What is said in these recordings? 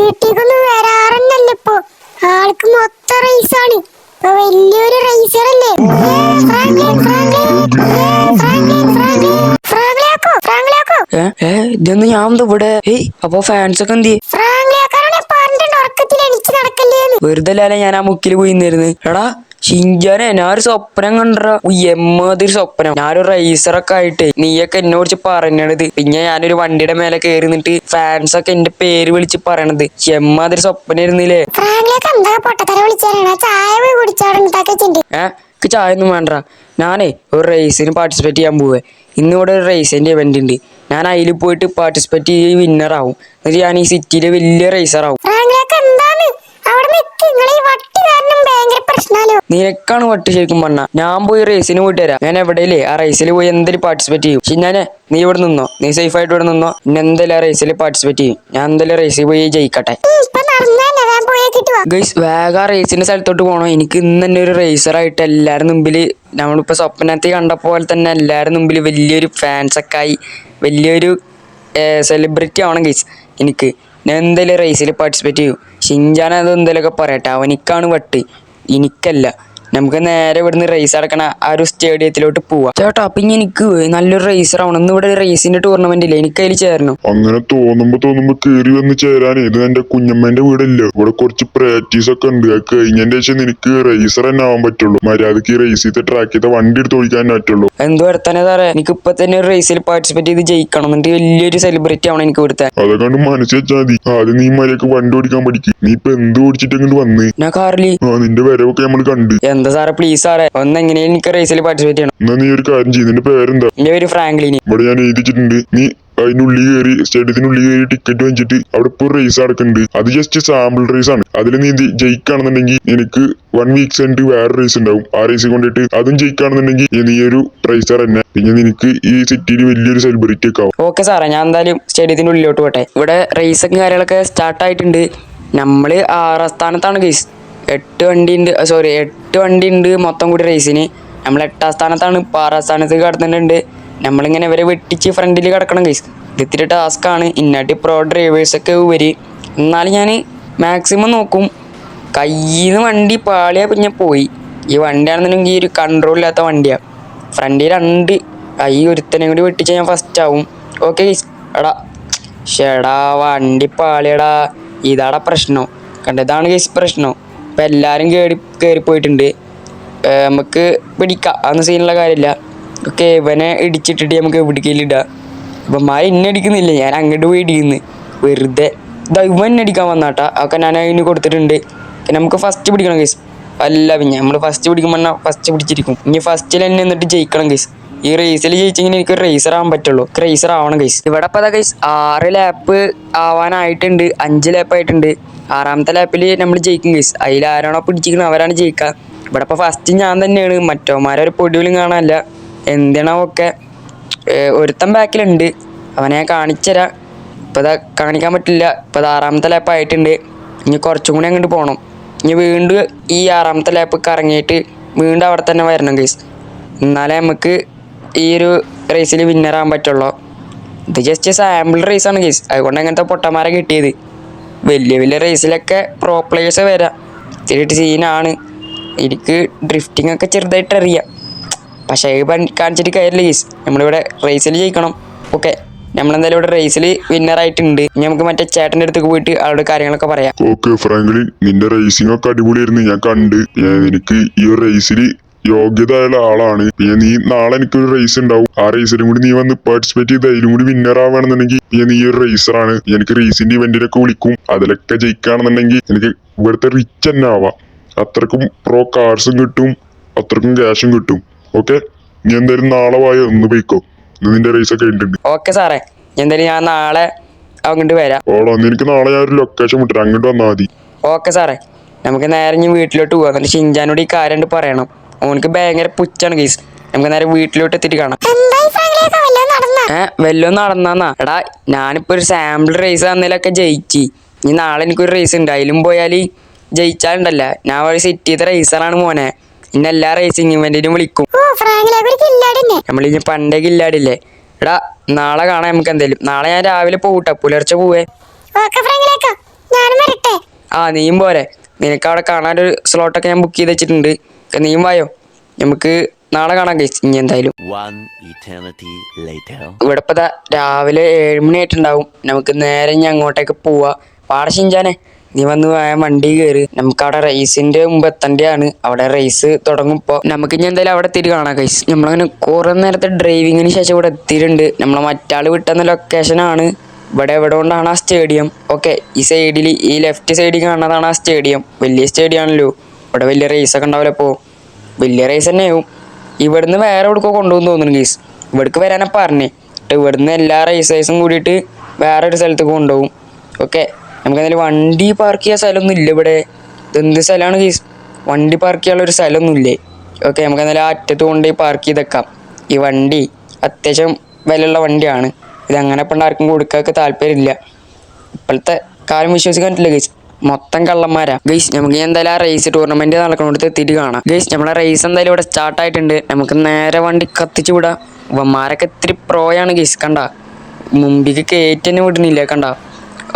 വീട്ടിലേക്കൊന്നും വരാറുണ്ടല്ലോ ഇപ്പൊ. ആൾക്ക് മൊത്തം റേസാണ്. ഇപ്പൊ വലിയൊരു റേസറല്ലേ. ഇതൊന്നും ഞാൻ ഇവിടെ. അപ്പൊ ഫാൻസ് ഒക്കെ എന്ത് വെറുതെ അല്ലേ ഞാൻ ആ മുക്കിൽ പോയി നിന്നിരുന്നു. എടാ ഷിൻജാനെ, ഞാനൊരു സ്വപ്നം കണ്ടറ. എമ്മാതിരി സ്വപ്നം. ഞാനൊരു റൈസറൊക്കെ ആയിട്ട് നീയൊക്കെ എന്നെ കുറിച്ച് പറഞ്ഞത്. പിന്നെ ഞാനൊരു വണ്ടിയുടെ മേലെ കയറി നിന്നിട്ട് ഫാൻസ് ഒക്കെ എന്റെ പേര് വിളിച്ച് പറയണത്. എമ്മാതിരി സ്വപ്നം ഇരുന്നില്ലേ. ചായ ഒന്നും വേണ്ട. ഞാനേ ഒരു റേസിന് പാർട്ടിസിപ്പേറ്റ് ചെയ്യാൻ പോവേ. ഇന്നിവിടെ ഒരു റേസിന്റെ ഇവന്റ് ഉണ്ട്. ഞാൻ അതിൽ പോയിട്ട് പാർട്ടിസിപ്പേറ്റ് ചെയ്ത് വിന്നർ ആവും. എന്നിട്ട് ഞാൻ ഈ സിറ്റിയിലെ വലിയ റേസർ ആവും. നിനക്കാണ് വട്ട് ശരിക്കും പറഞ്ഞ. ഞാൻ പോയി റേസിന് പോയിട്ട് വരാം. ഞാൻ എവിടെയല്ലേ ആ റേസിൽ പോയി എന്തായാലും പാർട്ടിസിപ്പേറ്റ് ചെയ്യും. പക്ഷെ ഞാനേ നീ ഇവിടെ നിന്നോ, നീ സേഫ് ആയിട്ട് ഇവിടെ നിന്നോ. ഇന്ന് എന്തായാലും ആ റേസിൽ പാർട്ടിസിപ്പേറ്റ് ചെയ്യും. ഞാൻ എന്തായാലും റേസിൽ പോയി ജയിക്കട്ടെ. ഗൈസ്, വേഗം ആ റേസിന്റെ സ്ഥലത്തോട്ട് പോകണം. എനിക്ക് ഇന്ന് തന്നെ ഒരു റേസറായിട്ട് എല്ലാവരും മുമ്പിൽ നമ്മളിപ്പോ സ്വപ്നത്തിൽ കണ്ട പോലെ തന്നെ എല്ലാവരും മുമ്പിൽ വലിയൊരു ഫാൻസൊക്കെ ആയി വലിയൊരു സെലിബ്രിറ്റി ആവണം ഗൈസ്. എനിക്ക് ഞാൻ എന്തായാലും റേസിൽ പാർട്ടിസിപ്പേറ്റ് ചെയ്യും. ഷിൻജാൻ അത് എന്തെങ്കിലുമൊക്കെ പറയട്ടെ, അവനിക്കാണ് വട്ട്, എനിക്കല്ല. നമുക്ക് നേരെ ഇവിടുന്ന് റേസ് അടക്കണ ആ ഒരു സ്റ്റേഡിയത്തിലോട്ട് പോവാം. ചേട്ടാ പിന്നെ എനിക്ക് നല്ലൊരു റേസർ ആവണം. ഇന്ന് ഇവിടെ റേസിന്റെ ടൂർണമെന്റ് ഇല്ലേ, എനിക്ക് അതിൽ ചേരണം. അങ്ങനെ തോന്നുമ്പോ കേറി വന്ന് ചേരാനേ. ഇത് എന്റെ കുഞ്ഞമ്മേന്റെ വീടല്ല. ഇവിടെ കുറച്ച് പ്രാക്ടീസ് ഒക്കെ ഉണ്ട്. അത് കഴിഞ്ഞതിന്റെ ശേഷം നിനക്ക് റേസർ തന്നെ ആവാൻ പറ്റുള്ളൂ. മര്യാദക്ക് റേസ് ചെയ്ത ട്രാക്ക് ചെയ്ത വണ്ടി എടുത്ത് ഓടിക്കാൻ പറ്റുള്ളൂ. എന്തോ എടുത്താനേ സാറേ, എനിക്ക് ഇപ്പൊ തന്നെ ഒരു റേസിൽ പാർട്ടിസിപ്പേറ്റ് ചെയ്ത് ജയിക്കണം. എന്നിട്ട് വലിയൊരു സെലിബ്രിറ്റി ആവണം എനിക്ക് ഇവിടുത്തെ. അതൊക്കെ മനസ്സിൽ വെച്ചാൽ മതി. ആദ്യം നീ മര്യാദക്ക് വണ്ടി ഓടിക്കാൻ പഠിക്കും. നീ ഇപ്പൊ എന്ത് ഓടിച്ചിട്ട് ഇങ്ങോട്ട് വന്ന്? ഞാൻ കാറില്. നിന്റെ വരവൊക്കെ നമ്മൾ കണ്ട്. എന്താ സാറേ പ്ലീസ് സാറേ, ഒന്ന് എങ്ങനെയും എനിക്ക് റേസിൽ പാർട്ടിസിപ്പേറ്റ് ചെയ്യണം. എന്നാ നീ ഒരു കാര്യം ചെയ്യും. നിന്റെ പേരെന്താ? എന്റെ പേര് ഫ്രാങ്ക്ലിൻ. ഇവിടെ ഞാൻ എഴുതിച്ചിട്ടുണ്ട്. നീ അതിനുള്ളിൽ കയറി സ്റ്റേഡിയത്തിനുള്ളിൽ കയറി ടിക്കറ്റ് വാങ്ങിച്ചിട്ട് അവിടെ ഇപ്പോൾ റേസ് നടക്കുന്നുണ്ട്. അത് ജസ്റ്റ് സാമ്പിൾ റേസ് ആണ്. അതിൽ നീ ജയിക്കുകയാണെന്നുണ്ടെങ്കിൽ എനിക്ക് 1 week കഴിഞ്ഞിട്ട് വേറെ റേസ് ഉണ്ടാവും. ആ റേസ് കൊണ്ടിട്ട് അതും ജയിക്കുകയാണെന്നുണ്ടെങ്കിൽ നീ ഒരു റേസർ തന്നെ. പിന്നെ നിനക്ക് ഈ സിറ്റിയിൽ വലിയൊരു സെലിബ്രിറ്റി ഒക്കെ ആവും. ഓക്കെ സാറേ, ഞാൻ എന്തായാലും സ്റ്റേഡിയത്തിന്റെ ഉള്ളിലോട്ട് പോട്ടെ. ഇവിടെ റേസൊക്കെ കാര്യങ്ങളൊക്കെ സ്റ്റാർട്ട് ആയിട്ടുണ്ട്. നമ്മള് 6ാം സ്ഥാനത്താണ് ഗൈസ്. 8 വണ്ടി ഉണ്ട് മൊത്തം കൂടി റേസിന്. നമ്മൾ 8ാം സ്ഥാനത്താണ്. 6ാം സ്ഥാനത്തേക്ക് കടന്നിട്ടുണ്ട്. നമ്മളിങ്ങനെ ഇവരെ വെട്ടിച്ച് ഫ്രണ്ടിൽ കിടക്കണം ഗൈസ്. ഇത് ഇത്തിരി ടാസ്ക്കാണ്. ഇന്നാട്ടി പ്രോ ഡ്രൈവേഴ്സൊക്കെ വരി. എന്നാലും ഞാൻ മാക്സിമം നോക്കും. കയ്യിൽ നിന്ന് വണ്ടി പാളിയാ പിന്നെ പോയി. ഈ വണ്ടിയാണെന്നുണ്ടെങ്കിൽ ഈ ഒരു കൺട്രോൾ ഇല്ലാത്ത വണ്ടിയാണ്. ഫ്രണ്ടിൽ 2 ഈ ഒരുത്തനെ കൂടി വെട്ടിച്ച് ഞാൻ ഫസ്റ്റ് ആവും. Okay guys. എടാ ഷെടാ വണ്ടി പാളിയടാ. ഇതാടാ പ്രശ്നം. കണ്ടതാണ് ഗൈസ് പ്രശ്നം. ഇപ്പം എല്ലാവരും കയറിപ്പോയിട്ടുണ്ട്. നമുക്ക് പിടിക്കാം, അതൊന്നും സീനുള്ള കാര്യമില്ല. ഓക്കെ, ഇവനെ ഇടിച്ചിട്ടിട്ട് നമുക്ക് എവിടേക്കെങ്കിലും ഇടാം. അപ്പം ഇന്നെ അടിക്കുന്നില്ല, ഞാൻ അങ്ങോട്ട് പോയി ഇടിക്കുന്നു വെറുതെ. ഇതാ ഇവൻ അടിക്കാൻ വന്നാട്ടാ. അതൊക്കെ ഞാൻ അതിന് കൊടുത്തിട്ടുണ്ട്. നമുക്ക് ഫസ്റ്റ് പിടിക്കണം ഗൈസ്. അല്ല പിന്നെ നമ്മൾ ഫസ്റ്റ് പിടിക്കുമ്പോൾ ഫസ്റ്റ് പിടിച്ചിരിക്കും. ഇനി ഫസ്റ്റിൽ തന്നെ എന്നിട്ട് ജയിക്കണം ഗൈസ്. ഈ റേസിൽ ജയിച്ചെങ്കിൽ എനിക്ക് റേസർ ആവാൻ പറ്റുള്ളൂ. റേസർ ആവണം ഗൈസ്. ഇവിടെ ഇപ്പോൾ അതാ ഗൈസ് 6 ലാപ്പ് ആവാനായിട്ടുണ്ട്. 5 ലാപ്പ് ആയിട്ടുണ്ട്. 6ാമത്തെ ലാപ്പിൽ നമ്മൾ ജയിക്കും ഗൈസ്. അതിലാരാണോ പിടിച്ചിരിക്കുന്നത് അവരാണ് ജയിക്കുക. ഇവിടെ ഇപ്പോൾ ഫസ്റ്റ് ഞാൻ തന്നെയാണ്. മറ്റോമാരൊരു പൊടിവിലും കാണാനില്ല. എന്തിനാ ഒക്കെ ഒരുത്തൻ ബാക്കിലുണ്ട്. അവനെ ഞാൻ കാണിച്ചുതരാം. ഇപ്പോൾ ഇതാ കാണിക്കാൻ പറ്റില്ല. ഇപ്പോൾ 6ാമത്തെ ലാപ്പ് ആയിട്ടുണ്ട്. ഇനി കുറച്ചും കൂടി അങ്ങോട്ട് പോകണം. ഇനി വീണ്ടും ഈ 6ാമത്തെ ലാപ്പ് കറങ്ങിയിട്ട് വീണ്ടും അവിടെ തന്നെ വരണം ഗൈസ്. എന്നാലേ നമുക്ക് ഈ ഒരു റേസിൽ വിന്നറാകാൻ പറ്റുള്ളൂ. ഇത് ജസ്റ്റ് സാമ്പിൾ റേസാണ് ഗൈസ്. അതുകൊണ്ട് അങ്ങനത്തെ പൊട്ടന്മാരെ കിട്ടിയത്. വലിയ റേസിലൊക്കെ പ്രോ പ്ലേയേഴ്സ് വരാം. ഇത്തിരി സീനാണ്. എനിക്ക് ഡ്രിഫ്റ്റിംഗ് ഒക്കെ ചെറുതായിട്ട് അറിയാം. പക്ഷേ കാണിച്ചിട്ട് കാര്യമില്ല ഗൈസ്. നമ്മളിവിടെ റേസിൽ ജയിക്കണം. ഓക്കെ, നമ്മളെന്തായാലും ഇവിടെ റേസിൽ വിന്നറായിട്ടുണ്ട്. ഇനി നമുക്ക് മറ്റേ ചേട്ടൻ്റെ അടുത്തേക്ക് പോയിട്ട് അവരുടെ കാര്യങ്ങളൊക്കെ പറയാം. ഓക്കെ ഫ്രാങ്ക്ലിൻ, നിന്റെ റേസിംഗ് ഒക്കെ അടിപൊളിയായിരുന്നു. ഞാൻ കണ്ട്. എനിക്ക് ഈ റേസിൽ യോഗ്യതയുള്ള ആളാണ്. പിന്നെ നീ നാളെ എനിക്കൊരു റേസ് ഉണ്ടാവും. ആ റേസിലും കൂടി നീ വന്ന് പാർട്ടിസിപ്പേറ്റ് ചെയ്ത് അതിലും കൂടി വിന്നർ ആവുകയാണെന്നുണ്ടെങ്കിൽ പിന്നെ നീ ഒരു റേസറാണ്. എനിക്ക് റേസിന്റെ ഇവന്റിലൊക്കെ വിളിക്കും. അതിലൊക്കെ ജയിക്കുകയാണെന്നുണ്ടെങ്കിൽ എനിക്ക് ഇവിടുത്തെ റിച്ച് തന്നെ ആവാം. അത്രക്കും പ്രോ കാർസും കിട്ടും, അത്രക്കും ക്യാഷും കിട്ടും. ഓക്കെ, നീ എന്തായാലും നാളെ വായോ, ഒന്ന് പോയിക്കോ. നിന്റെ റേസ് ഒക്കെ കഴിഞ്ഞിട്ടുണ്ട്. ഓക്കെ സാറേ, എന്തായാലും ഞാൻ നാളെ അങ്ങോട്ട് വരാം. ഓളോ, നിനക്ക് നാളെ ഞാൻ ഒരു ലൊക്കേഷൻ വിട്ടിട്ട് അങ്ങോട്ട് വന്നാൽ മതി. ഓക്കെ സാറേ, നമുക്ക് നേരെ ഇനി വീട്ടിലോട്ട് പോകാം. എന്നിട്ട് ഷിൻജാനോട് ഈ കാര്യം പറയണം. ഓനക്ക് ഭയങ്കര പുച്ഛാണ് ഗൈസ്. നമുക്ക് നേരെ വീട്ടിലോട്ട് എത്തിയിട്ട് കാണാം. വല്ലോ നടന്നാ? എടാ ഞാനിപ്പോ ഒരു സാമ്പിൾ റേസ് തന്നതിലൊക്കെ ജയിച്ച്. ഇനി നാളെ എനിക്കൊരു റേസ് ഉണ്ട്. അതിലും പോയാൽ ജയിച്ചാലുണ്ടല്ല, ഞാൻ ഒരു സിറ്റിത്തെ റേസറാണ് മോനെ. ഇന്നെ എല്ലാ റേസിംഗ് ഇവന്റിനും വിളിക്കും. നമ്മളിനി പണ്ടേ ഇല്ലാടില്ലേ. എടാ നാളെ കാണാം നമുക്ക്. എന്തായാലും നാളെ ഞാൻ രാവിലെ പോകട്ടെ, പുലർച്ചെ പോവേ. ആ നീയും പോരെ, നിനക്ക് അവിടെ കാണാനൊരു സ്ലോട്ടൊക്കെ ഞാൻ ബുക്ക് ചെയ്ത് വെച്ചിട്ടുണ്ട്. നീയും വായോ, നമുക്ക് നാളെ കാണാം ഗൈസ്. ഇനി എന്തായാലും ഇവിടെ ഇപ്പൊ രാവിലെ 7 മണി ആയിട്ടുണ്ടാവും. നമുക്ക് നേരെ ഇനി അങ്ങോട്ടേക്ക് പോവാ. പാട ഷിഞ്ചാനെ, നീ വന്ന് വണ്ടി കയറി. നമുക്ക് അവിടെ റേസിന്റെ മുമ്പ് എത്തേണ്ടതാണ്. അവിടെ റേസ് തുടങ്ങും. ഇപ്പോൾ നമുക്ക് ഇനി എന്തായാലും അവിടെ എത്തിയിട്ട് കാണാം ഗൈസ്. നമ്മളങ്ങനെ കുറെ നേരത്തെ ഡ്രൈവിങ്ങിന് ശേഷം ഇവിടെ എത്തിയിട്ടുണ്ട്. നമ്മളെ മറ്റാൾ വിട്ടുന്ന ലൊക്കേഷനാണ്. ഇവിടെ എവിടെ കൊണ്ടാണ് ആ സ്റ്റേഡിയം. ഓക്കെ, ഈ സൈഡിൽ ഈ ലെഫ്റ്റ് സൈഡിൽ കാണുന്നതാണ് ആ സ്റ്റേഡിയം. വലിയ സ്റ്റേഡിയം ആണല്ലോ. ഇവിടെ വലിയ റേസൊക്കെ ഉണ്ടാവില്ല. ഇപ്പോൾ വലിയ റേസ് തന്നെയാവും. ഇവിടുന്ന് വേറെ എവിടേക്കോ കൊണ്ടുപോകുന്നു തോന്നുന്നു ഗൈസ്. ഇവിടേക്ക് വരാനാ പറഞ്ഞേ. ഇവിടുന്ന് എല്ലാ റേസേഴ്സും കൂടിയിട്ട് വേറൊരു സ്ഥലത്തേക്ക് കൊണ്ടുപോകും. ഓക്കെ, നമുക്ക് എന്തായാലും വണ്ടി പാർക്ക് ചെയ്യാൻ സ്ഥലമൊന്നും ഇല്ല ഇവിടെ. ഇതെന്ത് സ്ഥലമാണ് ഗൈസ്, വണ്ടി പാർക്ക് ചെയ്യാനുള്ള ഒരു സ്ഥലമൊന്നുമില്ലേ? ഓക്കെ, നമുക്ക് എന്തായാലും ആ അറ്റത്ത് കൊണ്ടുപോയി പാർക്ക് ചെയ്തേക്കാം. ഈ വണ്ടി അത്യാവശ്യം വിലയുള്ള വണ്ടിയാണ്. ഇതങ്ങനെ ഇപ്പം ആർക്കും കൊടുക്കാനൊക്കെ താല്പര്യമില്ല. ഇപ്പോഴത്തെ കാലം വിശ്വസിക്കാൻ പറ്റില്ല ഗൈസ്, മൊത്തം കള്ളന്മാരാ ഗൈസ്. നമുക്ക് എന്തായാലും ആ റേസ് ടൂർണമെന്റ് നടക്കുന്നിടത്ത് എത്തിയിട്ട് കാണാം ഗൈസ്. നമ്മളെ റേസ് എന്തായാലും ഇവിടെ സ്റ്റാർട്ട് ആയിട്ടുണ്ട്. നമുക്ക് നേരെ വണ്ടി കത്തിച്ചു വിടാം. ഇവന്മാരൊക്കെ ഇത്തിരി പ്രോയാണ് ഗൈസ്. കണ്ട, മുമ്പിക്ക് കയറ്റി തന്നെ വിടണില്ല. കണ്ട,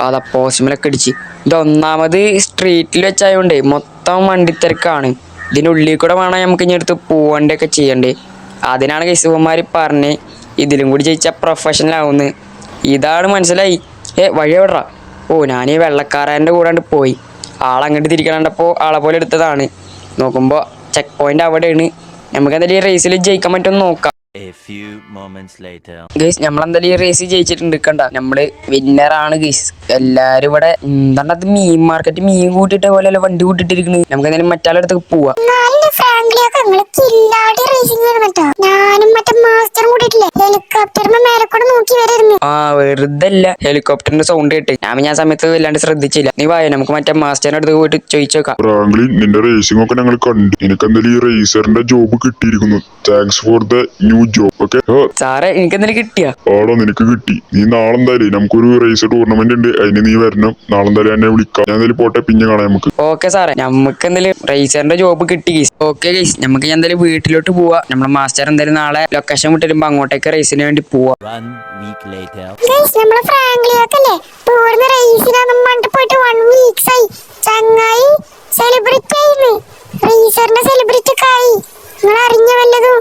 അതാ പോസ്റ്റുമലൊക്കെ അടിച്ച്. ഇതൊന്നാമത് സ്ട്രീറ്റിൽ വെച്ചായതുകൊണ്ടേ മൊത്തം വണ്ടിത്തിരക്കാണ്. ഇതിൻ്റെ ഉള്ളിൽ കൂടെ വേണം നമുക്ക് ഇനി അടുത്ത് പോവണ്ടൊക്കെ ചെയ്യണ്ടേ. അതിനാണ് ഗൈസ് ഇവന്മാർ പറഞ്ഞ് ഇതിലും കൂടി ജയിച്ചാൽ പ്രൊഫഷണൽ ആവുമെന്ന്. ഇതാണ് മനസ്സിലായി. വഴി എവിടാ? ഓ, ഞാൻ ഈ വെള്ളക്കാരൻ്റെ കൂടാണ്ട് പോയി. ആളങ്ങോട്ട് തിരിക്കണപ്പോൾ ആളെ പോലെ എടുത്തതാണ്. നോക്കുമ്പോൾ ചെക്ക് പോയിന്റ് അവിടെയാണ്. നമുക്ക് എന്തായാലും ഈ റേസിൽ ജയിക്കാൻ പറ്റുമെന്ന് നോക്കാം ഗൈസ്. നമ്മളെന്തായാലും ഈ റേസ് ജയിച്ചിട്ടുണ്ട്. കണ്ട, നമ്മള് വിന്നറാണ് ഗൈസ്. എല്ലാരും ഇവിടെ എന്താണ് അത് മീൻ മാർക്കറ്റ് മീൻ കൂട്ടിട്ട പോലെയല്ല വണ്ടി കൂട്ടിട്ടിരിക്കുന്നത്. നമുക്ക് എന്തായാലും മറ്റാളടുത്തേക്ക് പോവാം. ഞാനും മറ്റേ മാസ്റ്ററും കൂടിയിട്ടില്ലേ ഹെലികോപ്റ്ററിന് മേലെ കൂടെ നോക്കി വരായിരുന്നു. ആ, വെറുതെ അല്ല, ഹെലികോപ്റ്ററിന്റെ സൗണ്ട് കേട്ട് ഞാൻ സമയത്ത് വല്ലാണ്ട് ശ്രദ്ധിച്ചില്ല. നീ വായോ, നമുക്ക് മറ്റേ മാസ്റ്ററിന്റെ അടുത്ത് പോയിട്ട് ചോദിച്ചോക്കാം. ഫ്രാങ്ക്ലിൻ, നിന്റെ റേസിംഗ് ഒക്കെ ഞങ്ങൾ കണ്ടു. നിനക്ക് എന്തായാലും ഈ റേസറിന്റെ ജോബ് കിട്ടിയിരിക്കുന്നു. Thanks for the new job. Okay സാറേ, എനിക്ക് എന്തെങ്കിലും കിട്ടിയാ? ആടോ, നിനക്ക് കിട്ടി. നീ നാളെ എന്തായാലും നമുക്കൊരു റേസ് ടൂർണമെന്റ് ഉണ്ട്, അതിന് നീ വരണം. നാളെ എന്തായാലും എന്നെ വിളിക്കാം. ഞാൻ എന്തായാലും പോട്ടെ, പിന്നെ കാണാം നമുക്ക്. ഓക്കെ സാറേ, നമുക്ക് എന്തായാലും റേസറിന്റെ ജോബ് കിട്ടി ഗൈസ്. ഓക്കെ ഗൈസ്, നമുക്ക് എന്തായാലും വീട്ടിലോട്ട് പോവാ. നമ്മളെ മാസ്റ്റർ എന്തായാലും നാളെ ലൊക്കേഷൻ വിട്ടിരുമ്പോ അങ്ങോട്ടേക്ക് റേസിന് വേണ്ടി പോവാ. നമ്മളെ ഫ്രാങ്ക്ലിയൊക്കെ ടൂറിന് റേസിനാന്നും പണ്ട് പോയിട്ട് 1 weeks ആയി. ചങ്ങായി സെലിബ്രിറ്റി ആയിരുന്നു. റേസറിന്റെ സെലിബ്രിറ്റി ഒക്കെ ആയി. നിങ്ങൾ അറിഞ്ഞ വല്ലതും?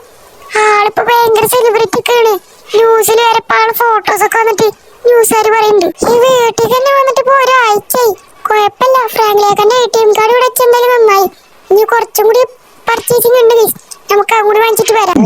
ആളിപ്പോ ഭയങ്കര സെലിബ്രിറ്റി ഒക്കെയാണ്. ന്യൂസിൽ വരെ ആള് ഫോട്ടോസ് ഒക്കെ വന്നിട്ട് ന്യൂസുകാര് പറയുന്നുണ്ട്. ഈ വീട്ടിൽ തന്നെ വന്നിട്ട് ഇപ്പൊ ഒരാഴ്ചയായി. കുഴപ്പമില്ല, ഫ്രാങ്ക്ലിയൊക്കെ ATM കാർഡ് ഇവിടെ വെച്ചെന്തായാലും നന്നായി. ഇനി കുറച്ചും കൂടി പർച്ചേസിംഗ് ഉണ്ട്. നമുക്ക് അങ്ങോട്ട് വാങ്ങിച്ചിട്ട് വരാം.